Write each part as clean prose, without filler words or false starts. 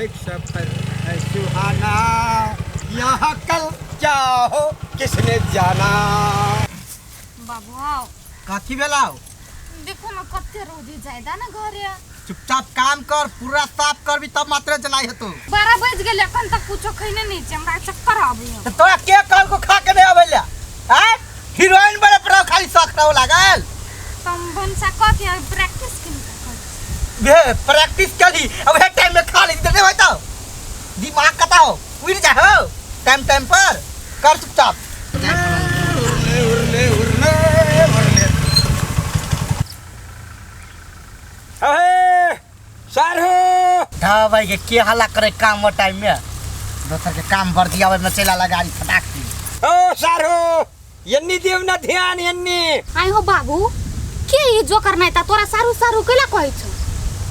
एक सफर है सुहाना, यहाँ कल क्या हो किसने जाना। बाबू आओ कथी बेलाओ देखो ना कत्ते रोदी जायदा ना घरे। चुपचाप काम कर, पूरा साफ करबी तब मात्र चलाई हतो। 12 बज गेले अखन तक कुछो खइने नहीं छै, हमरा चक्कर आबै है। तो के कल को खा के नहीं आवेला हैं? हीरोइन बड़े पर खाली शौक रहो लागल। तुम भनसा कथी प्रैक्टिस किन कर। बे प्रैक्टिस करी अब हे टाइम में खा ली दे होय तो दिमाग कता हो उड़ जा हो टाइम टाइम पर कर चुपचाप। उरले उरले उरले उरले अहे सारू धा भाई के हल्ला करे काम वो टाइम में दोसर के काम कर दिया में चला लगा गाड़ी फटाक दी। ओ सारू यन्नी देव ना ध्यान यन्नी आइ हो बाबू के ये जो करना ता तोरा सारू सारू केला कहै छ।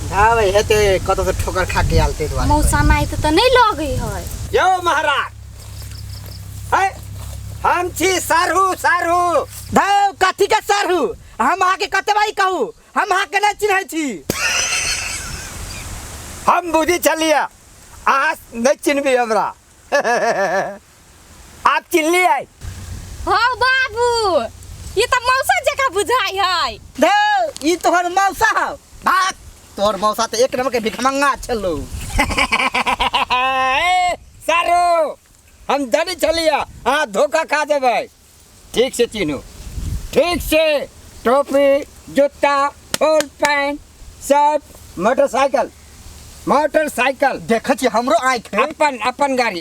धा भाई हेते कत से ठोकर खा के आलते दुआ मौसा नाइ त नहीं लगै है। यो महाराज है हम छी सारू सारू धा कथी के सारू हम आके कते भाई कहू हम आके नहीं चिन्है छी। हम बुझी चलिए आज नहीं चिन्हबी हमरा आप चिन्हलिए हो बाबू ये त मौसा जका बुझाई है। दे ई तोहर मौसा हो भाग तोहर मौसा तो एक नंबर के भिखमंगा छलो। सारू हम जानी चलिए हाँ धोखा खा देबै ठीक से चिन्हू ठीक से टोपी जूता फुल पैंट सब मोटरसाइकिल मोटरसाइकिल देख छी हमरो आँख है अपन गाड़ी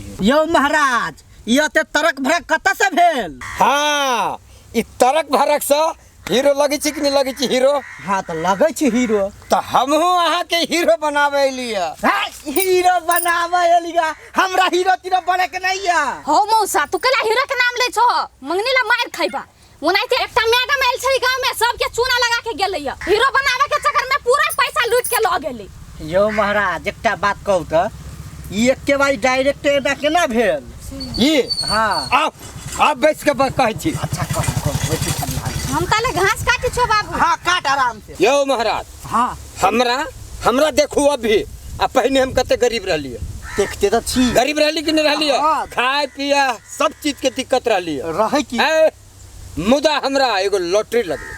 है। यो महाराज ये ते तरक भरक कत से भेल। हाँ ई तरक भरक से हीरो लगी छी कि नहीं लगी छी हीरो। हाँ तो लगे छी हीरो तो हमहू अहाँ के हीरो बनावे लिया। हीरो बनावे लिया हमरा हीरो तीरो बने के नहीं है। हो मौसा तू केला हीरो के नाम ले छो मंगनीला मार खइबा ओनाइते एकटा मैडम आइल छली गांव में सबके चूना लगा के गेलै हीरो बनावे के चक्कर में पूरा पैसा लूट के ल गेलै। यो महाराज एकटा बात कहू त ई एक के बारी डायरेक्ट एना केना भेल ये। हां अब बैठ के कहै छी। अच्छा कह हम ताले घास काटी छो बाबू। हां काट आराम से। यो महाराज हां हमरा देखू अभी आ पहले हम कते गरीब रहलिए देखते तो छी गरीब रहली कि नहीं रहली खाए पिया सब चीज के दिक्कत रहली रहे की मुदा हमरा एगो लॉटरी लगल।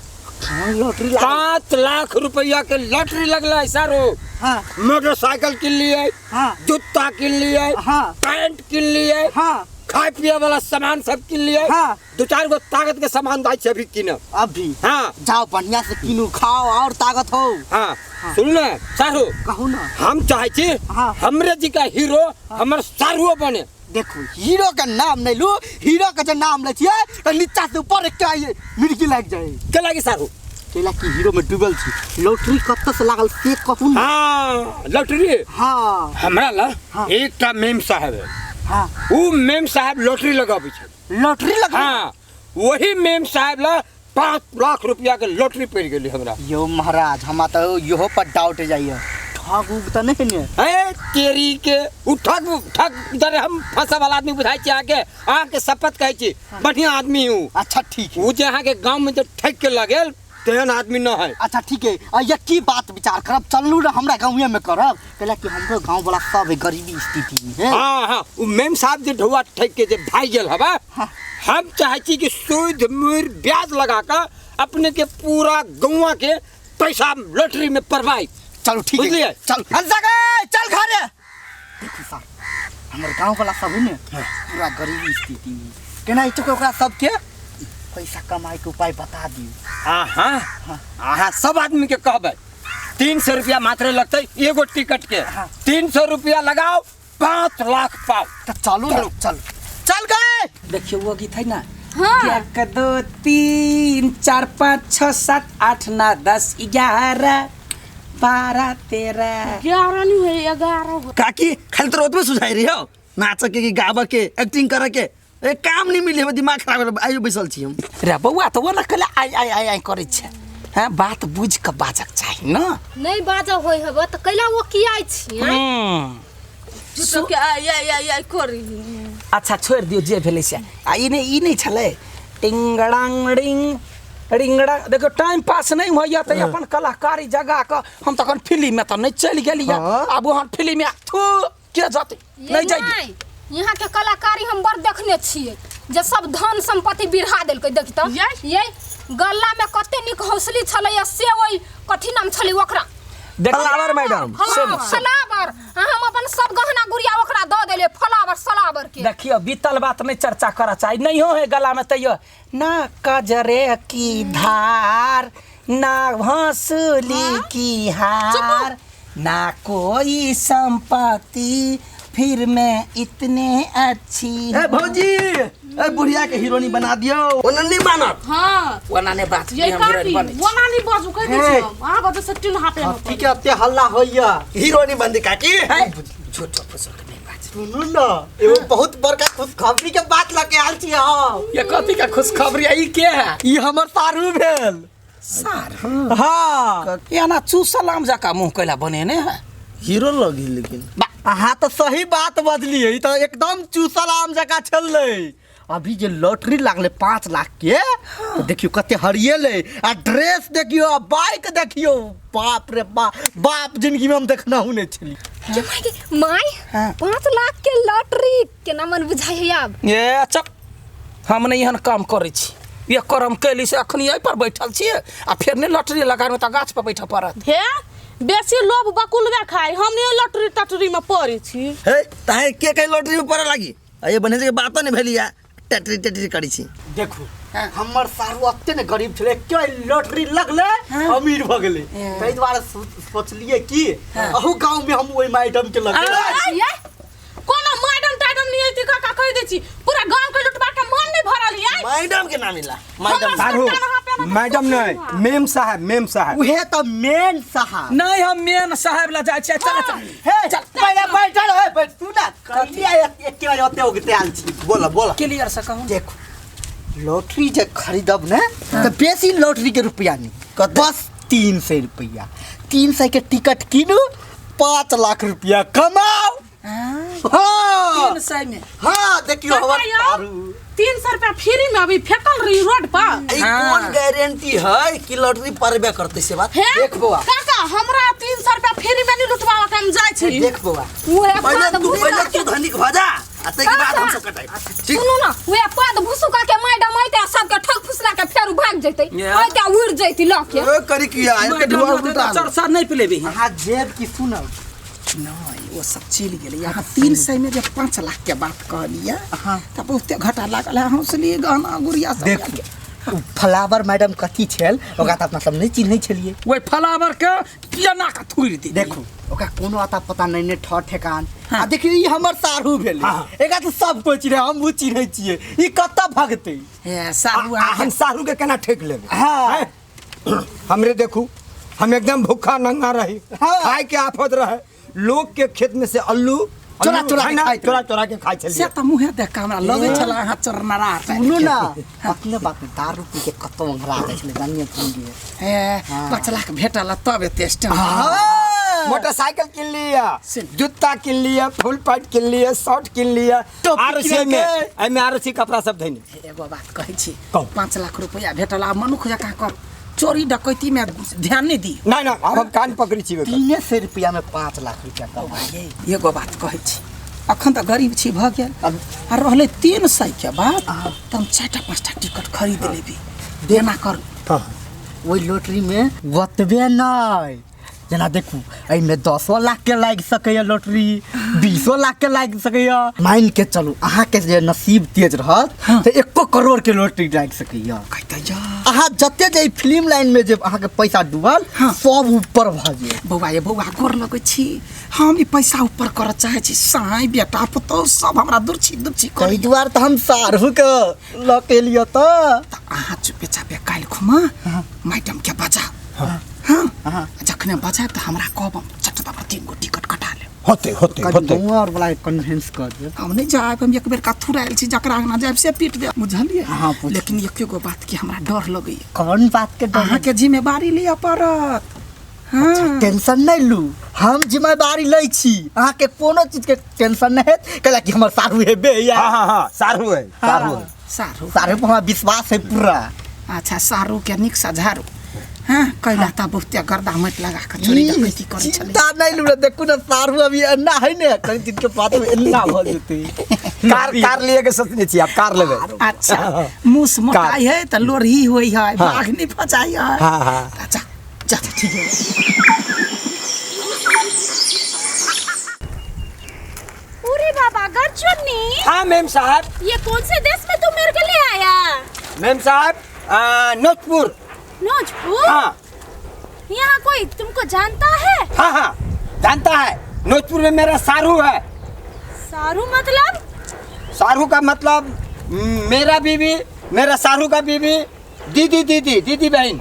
लॉटरी 7 लाख रुपया के लॉटरी लगल सारो। हाँ। मोटरसाइकिल किन लिए हाँ। जूता किन लिए हाँ। पैंट किन लिए हाँ। खाए पिए वाला सामान सब किन लिए हाँ। 2-4 गो ताकत के सामान दाई छे अभी किन अभी हाँ जाओ बढ़िया से किनु खाओ और ताकत हो। हाँ, हाँ। सुन ना सारू कहू ना हम चाहे छी हाँ। हमरे जी का हीरो हाँ। हमर सारू बने। देखो हीरो का नाम नहीं लू हीरो का जो नाम ले छिए तो नीचा से ऊपर क्या ये मिर्गी लग जाए के लागी सारू केला की हीरो में डूबल छी लॉटरी कत से लागल से कहू। हां लॉटरी हां हमरा ला हाँ। एकटा मेम साहब है हां उ मेम साहब लॉटरी लगाबै छै लॉटरी लगा हां वही मेम साहब ला 5 लाख रुपया के लॉटरी पड़ गेली हमरा। यो महाराज हम त योहो पर डाउट जाइए ठग उग त नहीं ने ए तेरी के उ ठग इधर हम फंसा वाला आदमी बुझाई छी आके शपथ कहै छी बढ़िया आदमी हूं। अच्छा ठीक है उ जे अहाँ के गांव में जो ठग के लगेल तेहन आदमी न है। अच्छा ठीक है ये की बात विचार करब चलू ना हमरा गांव में करब कला कि हमरो गांव वाला सब गरीबी स्थिति में है। हां उ मेम साहब जे ढौआ ठग के जे भाई गेल हबा हाँ। हम चाहे छी कि सूद मूर ब्याज लगा के अपने के पूरा गौवा के पैसा लॉटरी में परवाई। चलो ठीक है चल चल घरे देखो सर हमर गांव वाला सब ने पूरा गरीबी स्थिति में केना इतो ओकरा सब के पैसा कमाई के उपाय बता दियो। हां सब आदमी के कहबे 300 रुपया मात्र लगते एगो टिकट के 300 रुपया लगाओ 5 लाख पाओ तो चलो चल गए। देखियो वो गीत है ना हाँ। 1 2 3 4 5 6 7 8 9 10 11 12 13 11 नहीं है 11 काकी खाली तो रोड में सुझाई रही हो नाच के गावा के एक्टिंग करे के ए काम नहीं मिले दिमाग खराब आइयो बैसल छी हम। रे बउआ तो ना कले आई करे छै हां बात बुझ के बाजक चाहि न नहीं बाजा होय हबे त कैला वो की आइ छी तो के आई करी। अच्छा छोड़ दियो जे भेले से ई नहीं छले टिंगड़ांग डिंग रिंगड़ा देखो टाइम पास नहीं भैया तो अपन कलाकारी जगह का हम तखन फिल्म में तो नहीं चल गेलिए अब वहाँ फिल्म में के जाते नहीं जाइए यहाँ के कलाकारी हम बड़ देखने छिए जे सब धन संपत्ति बिरहा देलकै देखि त ये गल्ला में कते निक हौसली छलै से ओइ कथि नाम छलै ओकरा फलावर मैडम फलावर हम अपन सब गहना गुड़िया ओकरा द देले फलावर सलावर के देखियो बीतल बात में चर्चा करा चाहिए नहीं हो है गला में तैयो ना कजरे की धार ना हंसली की हार ना कोई संपत्ति फिर मैं इतने अच्छी ए भौजी ए बुढ़िया के हीरोनी बना दियो ओना नहीं मानत हां वना ने बात ये हम हीरोइन बने वना नहीं बाजू कह दै छी आ गो से टिन हापे ठीक है ते हल्ला होइया हीरोनी बंदी काकी झूठ फसक नहीं बात सुनू ना एगो बहुत बड़का खुशखबरी के बात लके आल छी हम ये कथि का खुशखबरी आई के है ई हमर सारू भेल सार हां या ना चूसलाम जका मुंह कैला बने ने है हीरो लगी लेकिन हाँ तो सही बात बदलिए तो एकदम चूसलाम जगह चलले अभी जे लॉटरी लागले 5 लाख के तो देखियो कते हरियले आ ड्रेस देखियो आ बाइक देखियो बाप रे बाप जिंदगी में हम देखना हूं नहीं छली के माय 5 लाख के लॉटरी केना मन बुझाई है अब ये चप हम नहीं हन काम करे छी ये करम कैली से अखनी यही पर बैठल छी आ फिर ने लॉटरी लगाए में त गाछ पर बैठ पड़त हे बेसी लोभ बकुलवे खाई हम नहीं लॉटरी टटरी में पड़ी छी हे ताहे के लॉटरी में पड़े लागी ये बने के बात नहीं भेलिया टटरी करी छी देखो हमर सारू अत्ते ने गरीब छले क्यों लॉटरी लगले अमीर भ गेले तै द्वारा सोचलिए कि अहू गांव में हम ओई मैडम के लगे कोनो मैडम टाइडम नहीं थी का कह दे छी पूरा गांव के लुटवा के मन नहीं भरल है मैडम के नाम मिला मैडम सारू मैडम नहीं मेम साहब उहे तो मेन साहब नहीं हम मेन साहब ला जाय छै चल चल हे पहले बैठल है बैठ तू ना कलिया एक के बार ओते होते आल छी बोला क्लियर से कहूं देखो लॉटरी जे खरीदब ने तो बेसी लॉटरी के रुपया नहीं बस 300 रुपया 300 के टिकट कीनू 5 लाख रुपया कमाओ हाँ 300 में हाँ देखियो हमार सारू 300 रुपया फ्री में अभी फेकल रही रोड पर ई कौन गारंटी है कि लॉटरी परबे करते से बात देख बउआ काका हमरा 300 रुपया फ्री में नहीं लुटवावा के हम जाय छी देख बउआ ओए पहले तू धनिक भजा आते के बाद हम सब कटाई ठीक सुनो ना ओए पद भुसुका के मैडम आइते सब के ठक फुसला के फेर भाग जइते ओए के उड़ जइती ल के ओ करी किया है चरसा नहीं पिलेबे हां जेब की सुनो नहीं वो सब चल गेले यहाँ 300 में जब 5 लाख के बात कह लिया तब बहुते घाटा लागल है हौसली गहना गुड़िया सब देखो फ्लावर मैडम कथी छल ओकरा त मतलब नहीं चिन्है छलिए ओए फ्लावर के केना का थुर दी देखो ओकरा कोनो आता पता नहीं ने ठेकान आ देखिए ई हमर सारू भेल एका तो सब कोई चिन्है हम वो चिन्है छिए ई कत्ता भगते हे सारू हम सारू के केना ठेक लेबे हां हमरे देखू हम एकदम भूखा नंगा रही खाए के आफत रहे लोग के खेत में से अल्लू चोरा के खाई से छलिए त मुहे देख के हमरा लगे छला हां चोरनरा सुनो ना अपने बात में दारू पी के कत्तो अंगरा दै छले जानिए पूंगी हे 5 लाख भेटल तब टेस्ट मोटरसाइकिल किन लिया जूता किन लिया फुल पैंट किन लिया शर्ट किन लिया आरसी में एमे आरसी कपड़ा सब धैनी एगो बात कहै छी 5 लाख रुपया भेटल आ मनुख जका कर चोरी डकैती में ध्यान नहीं दी नहीं ना अब हम कान पकड़ी छी 300 रुपया में 5 लाख रुपया कमाए एगो बात कहै छी अखन त गरीब छी भ गेल आ रहले 300 के बाद त हम 4टा 5टा टिकट खरीद लेबी देना कर ओई लॉटरी में बतबे नहीं जना देखू एहि में 10 लाख के लाग सकैया लॉटरी 20 लाख के लाग सकैया मान के चलू अहाँ के जे नसीब तेज रहत त 1 करोड़ के लॉटरी लाग सकैया कहते जा अहाँ जते जे फिल्म लाइन में जे अहाँ के पैसा डूबल सब ऊपर भ जाए बौआ ये बौआ गोर लगै छी हम ई पैसा ऊपर कर चाहे छी साई बेटा पुतो सब हमरा दुरछी कर कई द्वार त हम सारू के ल के लियो त अहाँ चुपे चापे काल खुमा मैडम के बजा हां जखने बजा त हमरा कहब चट दबा 3 गो टिकट कटा ले होते और वाला कन्विंस कर दे हम नहीं जाब हम एक बेर का थुराइल छी जकरा ना जाब से पीट दे बुझलिए लेकिन एक गो बात की हमरा डर लगै कौन बात के डर अहाँ के जिम्मेवारी लिया पड़त हां टेंशन नहीं लू हम जिम्मेदारी लै छी अहाँ के कोनो चीज के टेंशन नहीं है कला कि हमर सारू हेबे या हां सारू है सारू सारू पर विश्वास है पूरा अच्छा सारू के निक सझारू हाँ कैला ता बहुते गर्दा मत लगा के चोरी डकैती करे छले चिंता नहीं लुड़ा देखो ना सारू अभी अन्ना है ने कहीं दिन के बाद में अन्ना हो जते कार लिए के सोचने छी आप कार लेबे। अच्छा मुस मोटाई है त लोरही होई है बाघ नहीं फचाई है हाँ हाँ अच्छा जा ठीक है अरे बाबा गरचुन्नी हाँ मैम साहब। ये कौन से देश में तू मेरे के लिए आया? मैम साहब नोजपुर। नोजपुर? हाँ यहाँ कोई तुमको जानता है? हाँ हाँ जानता है, नोजपुर में मेरा सारू है। सारू मतलब? सारू का मतलब मेरा बीवी, मेरा सारू का बीवी, दीदी दीदी दीदी बहन।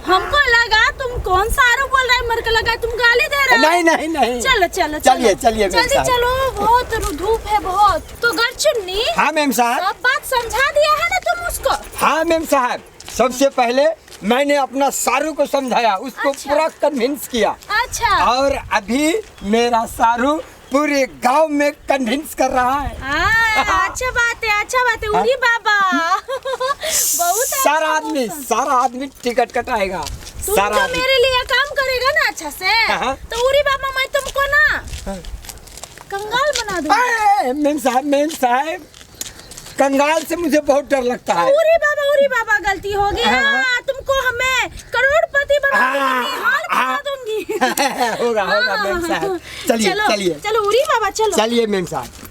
हमको लगा तुम कौन सारू बोल रहे, मेरे को लगा तुम गाली दे रहे हो। नहीं नहीं नहीं। चलो चलो चलिए चलिए मैम जल्दी साहब। चलो, बहुत धूप है बहुत। तो गरचुन्नी हाँ मैम साहब। सब बात समझा दिया है ना तुम उसको? हाँ मैम साहब, सबसे पहले मैंने अपना सारू को समझाया, उसको अच्छा। पूरा कन्विंस किया। अच्छा और अभी मेरा सारू पूरे गांव में कन्विंस कर रहा है। अच्छा बात है, अच्छा बात है। उरी बाबा बहुत सारा आदमी टिकट कटाएगा। तुम सारा तो आदमी। मेरे लिए काम करेगा ना अच्छा से, हाँ। तो उरी बाबा मैं तुमको ना कंगाल बना दूंगा। मैम साहब कंगाल से मुझे बहुत डर लगता है। उरी बाबा गलती हो गई। हाँ, तुमको हमें करोड़पति बना दूंगी, निहाल बना दूंगी। होगा मैम साहब। चलिए चलिए चलो उरी बाबा चलो। चलिए मैम साहब।